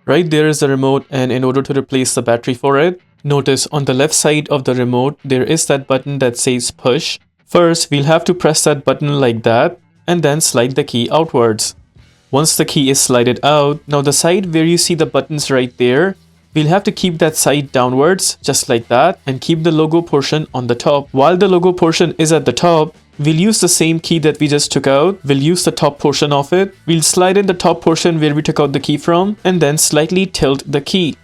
Right there is the remote, and in order to replace the battery for it, notice on the left side of the remote there is that button that says push. First, we'll have to press that button like that and then slide the key outwards. Once the key is slided out, now the side where you see the buttons right there, we'll have to keep that side downwards just like that and keep the logo portion on the top. While the logo portion is at the top, we'll use the same key that we just took out. We'll use the top portion of it. We'll slide in the top portion where we took out the key from and then slightly tilt the key.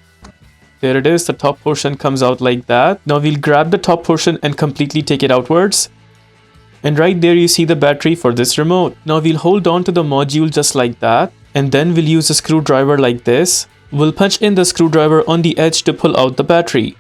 There it is, the top portion comes out like that. Now we'll grab the top portion and completely take it outwards. And right there you see the battery for this remote. Now we'll hold on to the module just like that. And then we'll use a screwdriver like this. We'll punch in the screwdriver on the edge to pull out the battery.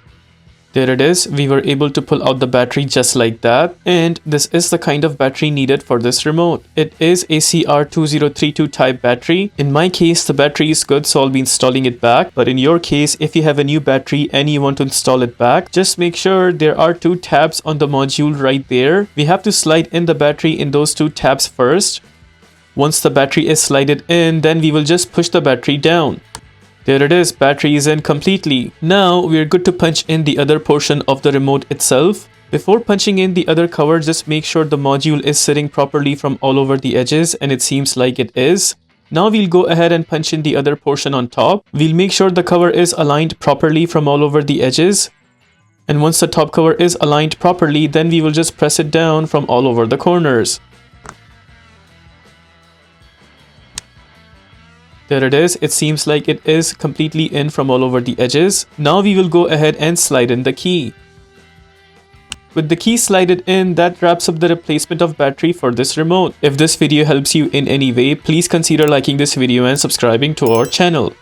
There it is, we were able to pull out the battery just like that, and this is the kind of battery needed for this remote. It is a CR2032 type battery. In my case, the battery is good, so I'll be installing it back. But in your case, if you have a new battery and you want to install it back, just make sure there are two tabs on the module right there. We have to slide in the battery in those two tabs first. Once the battery is slided in, then we will just push the battery down. There it is, battery is in completely. Now we are good to punch in the other portion of the remote itself. Before punching in the other cover, just make sure the module is sitting properly from all over the edges, and it seems like it is. Now we'll go ahead and punch in the other portion on top. We'll make sure the cover is aligned properly from all over the edges. And once the top cover is aligned properly, then we will just press it down from all over the corners. There it is, it seems like it is completely in from all over the edges. Now we will go ahead and slide in the key. With the key slided in, that wraps up the replacement of battery for this remote. If this video helps you in any way, please consider liking this video and subscribing to our channel.